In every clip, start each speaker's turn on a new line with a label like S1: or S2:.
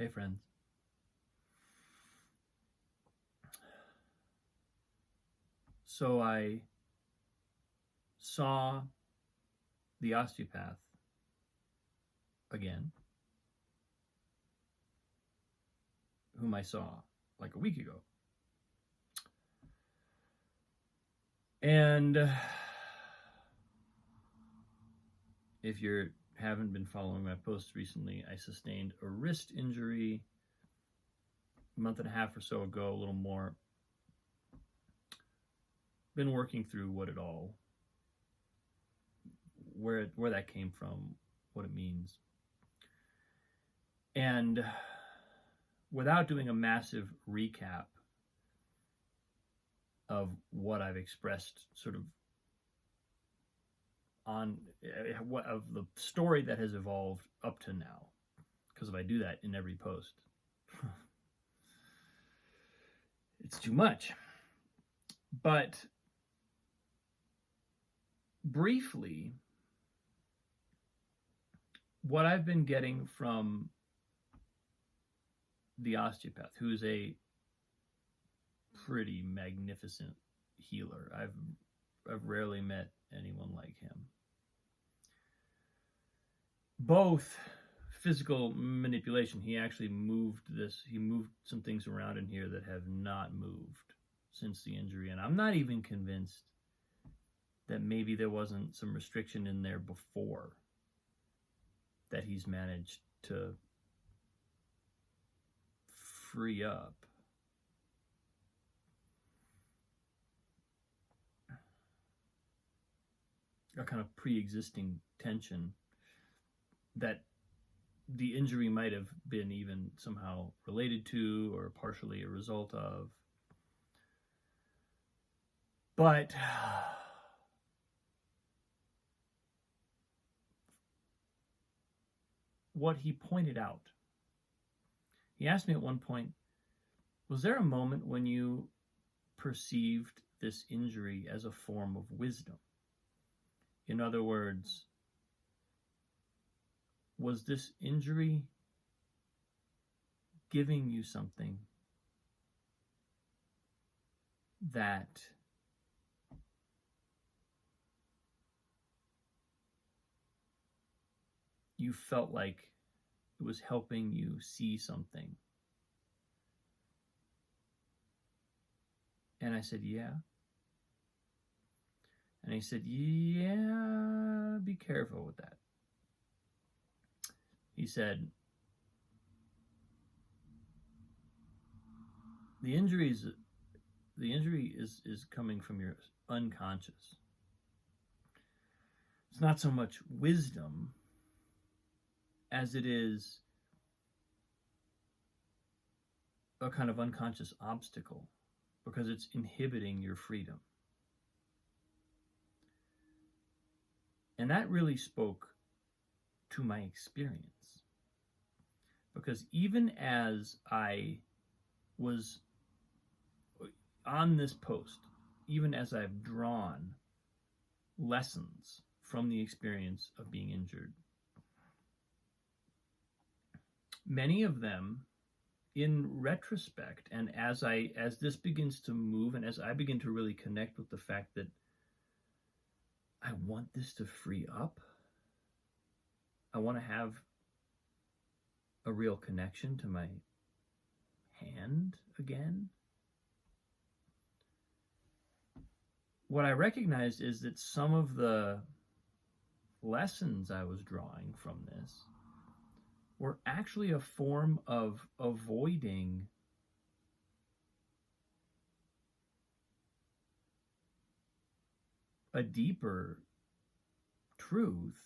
S1: Hey friends. So I saw the osteopath again, whom I saw like a week ago. And if you haven't been following my posts recently, I sustained a wrist injury a month and a half or so ago, a little more. Been working through where that came from, what it means. And without doing a massive recap of what I've expressed sort of on what of the story that has evolved up to now, because if I do that in every post, it's too much. But briefly, what I've been getting from the osteopath, who's a pretty magnificent healer. I've rarely met anyone like him. Both physical manipulation. He actually moved some things around in here that have not moved since the injury. And I'm not even convinced that maybe there wasn't some restriction in there before that he's managed to free up. A kind of pre-existing tension that the injury might have been even somehow related to or partially a result of. But what he pointed out, he asked me at one point, was there a moment when you perceived this injury as a form of wisdom? In other words, was this injury giving you something that you felt like it was helping you see something? And I said, yeah. And he said, yeah, be careful with that. He said, the injury is coming from your unconscious. It's not so much wisdom as it is a kind of unconscious obstacle, because it's inhibiting your freedom. And that really spoke to my experience, because even as I was on this post, even as I've drawn lessons from the experience of being injured, many of them in retrospect, and as this begins to move, and as I begin to really connect with the fact that I want this to free up, I want to have a real connection to my hand again. What I recognized is that some of the lessons I was drawing from this were actually a form of avoiding a deeper truth,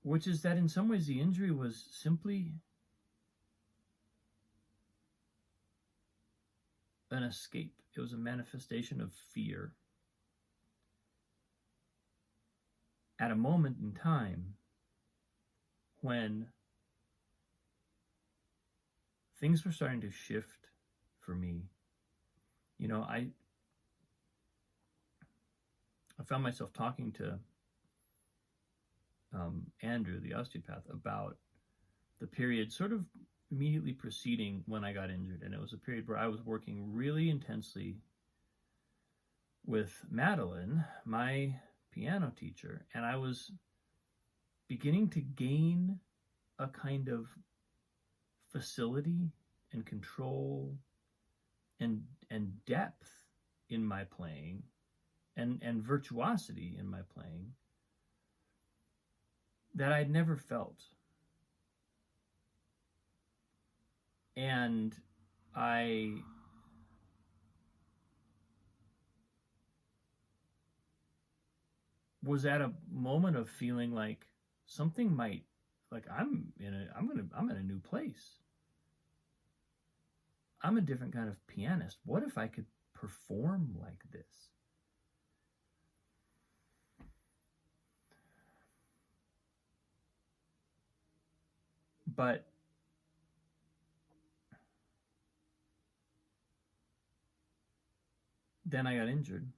S1: which is that in some ways the injury was simply an escape. It was a manifestation of fear at a moment in time when things were starting to shift for me. You know, I found myself talking to Andrew, the osteopath, about the period sort of immediately preceding when I got injured. And it was a period where I was working really intensely with Madeline, my piano teacher, and I was beginning to gain a kind of facility and control and depth in my playing and virtuosity in my playing that I'd never felt. And I was at a moment of feeling like something might, like I'm in a new place. I'm a different kind of pianist. What if I could perform like this? But then I got injured,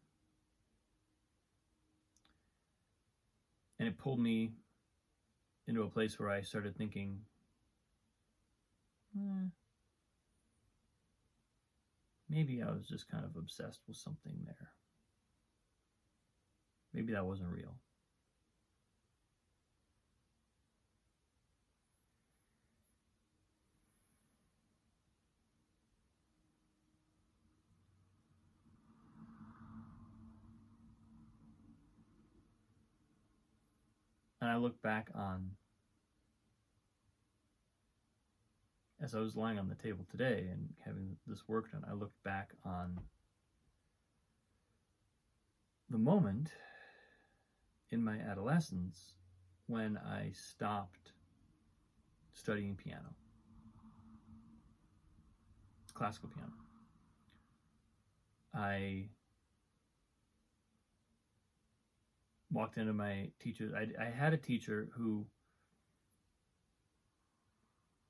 S1: and it pulled me into a place where I started thinking, maybe I was just kind of obsessed with something there. Maybe that wasn't real. And I look back on, as I was lying on the table today and having this work done, I looked back on the moment in my adolescence when I stopped studying piano, classical piano. I walked into my teacher. I had a teacher who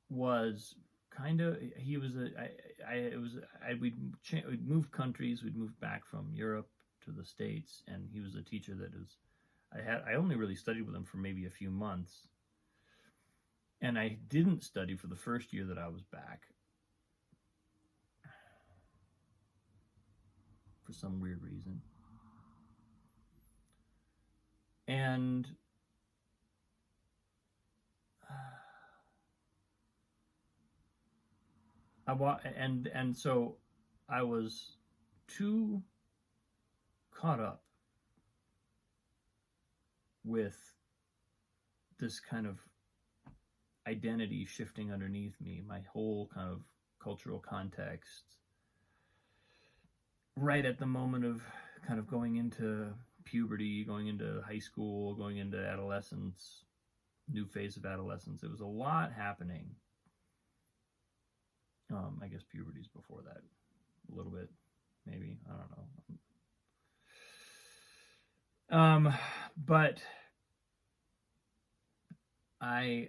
S1: was kind of, he was we'd moved countries, we'd moved back from Europe to the States, and he was a teacher that is, I only really studied with him for maybe a few months, and I didn't study for the first year that I was back for some weird reason. And so I was too caught up with this kind of identity shifting underneath me, my whole kind of cultural context, right at the moment of kind of going into puberty, going into high school, going into adolescence, new phase of adolescence. It was a lot happening. I guess puberty's before that, a little bit, maybe, I don't know. But I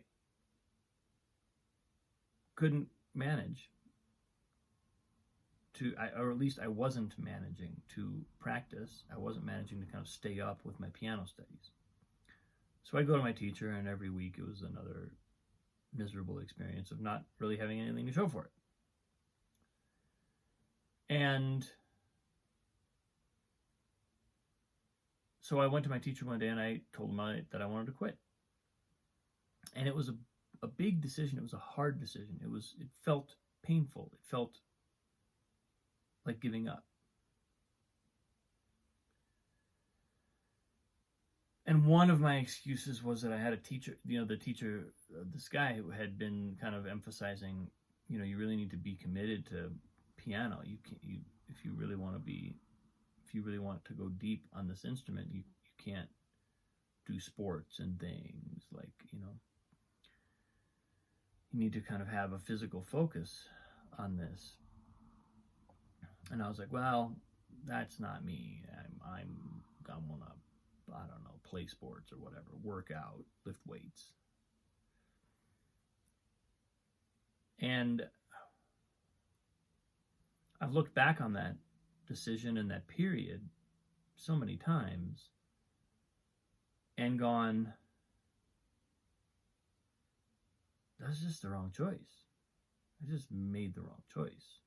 S1: couldn't manage to, or at least I wasn't managing to practice. I wasn't managing to kind of stay up with my piano studies. So I'd go to my teacher, and every week it was another miserable experience of not really having anything to show for it. And so I went to my teacher one day and I told him that I wanted to quit. And it was a big decision. It was a hard decision. It felt painful. It felt like giving up. And one of my excuses was that I had a teacher, the teacher, this guy who had been kind of emphasizing, you really need to be committed to piano. If you really want to go deep on this instrument, you can't do sports and things like, you need to kind of have a physical focus on this. And I was like, well, that's not me. I want to, I don't know, play sports or whatever, work out, lift weights. And I've looked back on that decision and that period so many times and gone, that's just the wrong choice. I just made the wrong choice.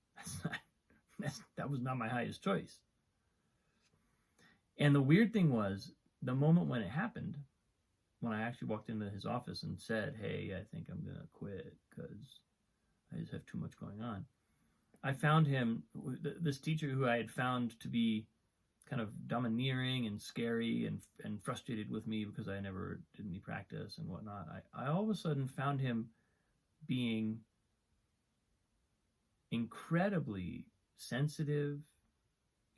S1: That was not my highest choice. And the weird thing was, the moment when it happened, when I actually walked into his office and said, hey, I think I'm going to quit because I just have too much going on. I found him, this teacher who I had found to be kind of domineering and scary and frustrated with me because I never did any practice and whatnot. I all of a sudden found him being incredibly sensitive,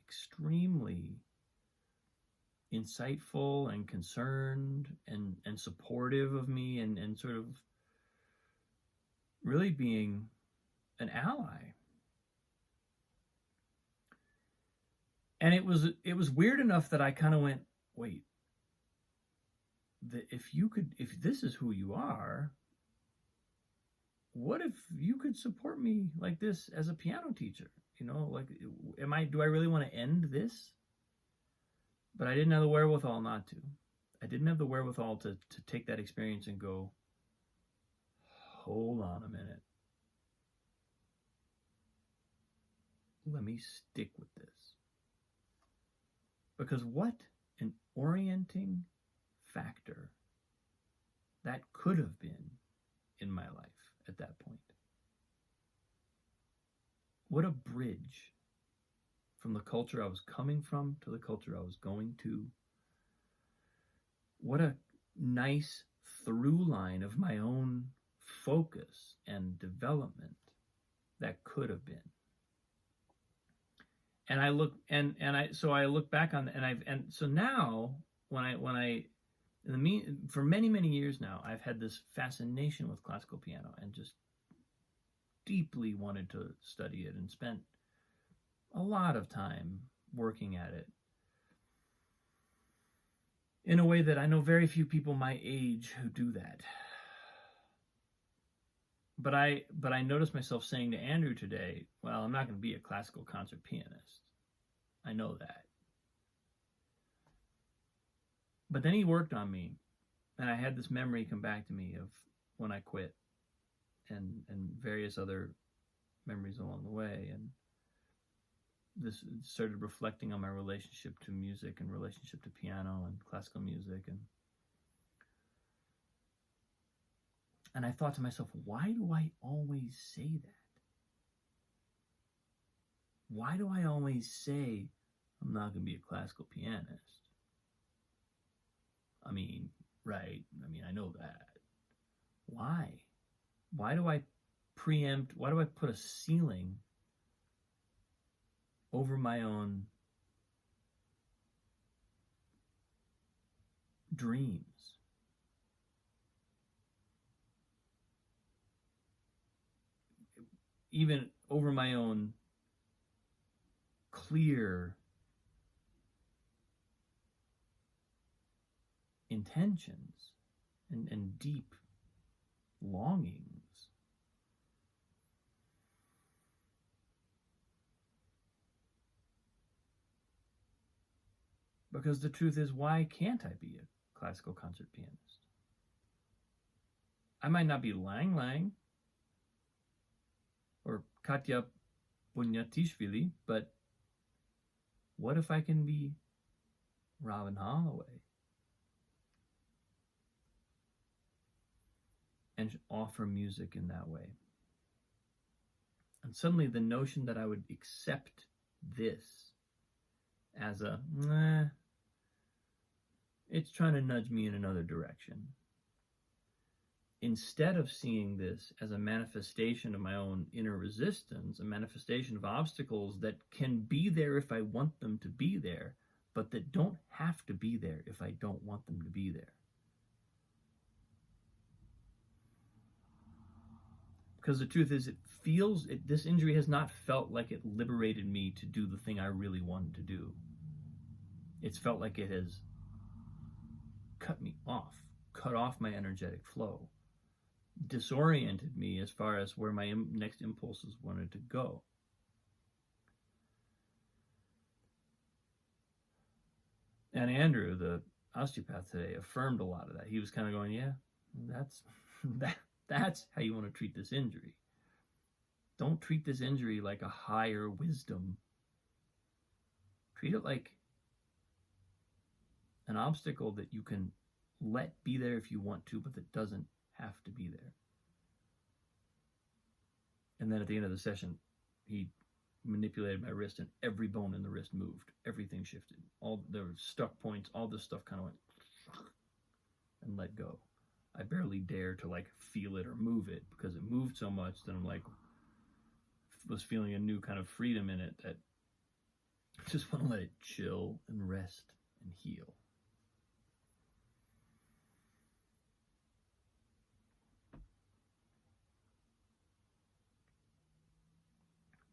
S1: extremely insightful and concerned and supportive of me, and sort of really being an ally. And it was weird enough that I kind of went, wait, if this is who you are, what if you could support me like this as a piano teacher? Like, do I really want to end this? But I didn't have the wherewithal not to. I didn't have the wherewithal to take that experience and go, hold on a minute. Let me stick with this. Because what an orienting factor that could have been in my life at that point. What a bridge from the culture I was coming from to the culture I was going to. What a nice through line of my own focus and development that could have been. And I look I look back on, and so now for many years now, I've had this fascination with classical piano and just deeply wanted to study it and spent a lot of time working at it in a way that I know very few people my age who do that. But I noticed myself saying to Andrew today, well, I'm not going to be a classical concert pianist. I know that. But then he worked on me, and I had this memory come back to me of when I quit, and various other memories along the way, and this started reflecting on my relationship to music and relationship to piano and classical music, and I thought to myself, why do I always say that? Why do I always say I'm not going to be a classical pianist? I mean, right, I know that. Why? Why do I put a ceiling over my own dreams? Even over my own clear intentions and deep longings. Because the truth is, why can't I be a classical concert pianist? I might not be Lang Lang or Katya Bunyatishvili, but what if I can be Robin Holloway and offer music in that way? And suddenly the notion that I would accept this as it's trying to nudge me in another direction, instead of seeing this as a manifestation of my own inner resistance, a manifestation of obstacles that can be there if I want them to be there, but that don't have to be there if I don't want them to be there. Because the truth is, this injury has not felt like it liberated me to do the thing I really wanted to do. It's felt like it has cut off my energetic flow, disoriented me as far as where my next impulses wanted to go. And Andrew, the osteopath today, affirmed a lot of that. He was kind of going, yeah, That's how you want to treat this injury. Don't treat this injury like a higher wisdom. Treat it like an obstacle that you can let be there if you want to, but that doesn't have to be there. And then at the end of the session, he manipulated my wrist, and every bone in the wrist moved. Everything shifted. All there were stuck points. All this stuff kind of went and let go. I barely dared to like feel it or move it because it moved so much that I'm like was feeling a new kind of freedom in it that I just want to let it chill and rest and heal.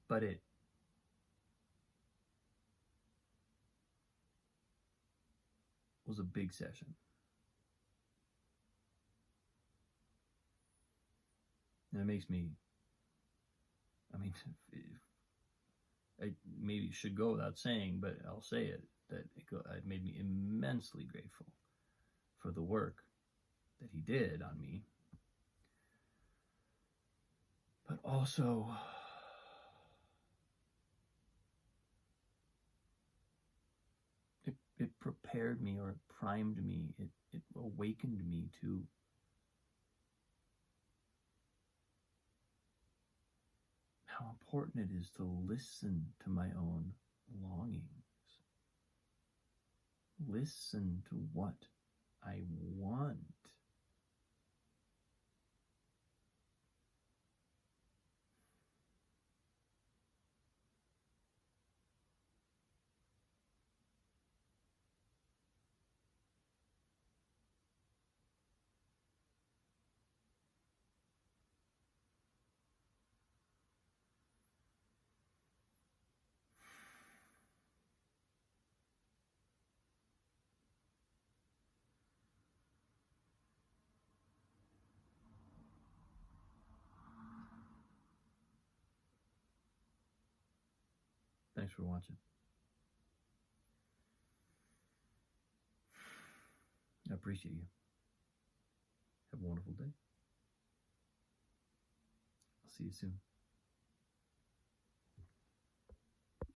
S1: But it was a big session. And it makes me, I mean, I maybe should go without saying, but I'll say it, that it made me immensely grateful for the work that he did on me. But also, it prepared me, or it primed me, it awakened me to how important it is to listen to my own longings. Listen to what I want. Thanks for watching. I appreciate you. Have a wonderful day. I'll see you soon.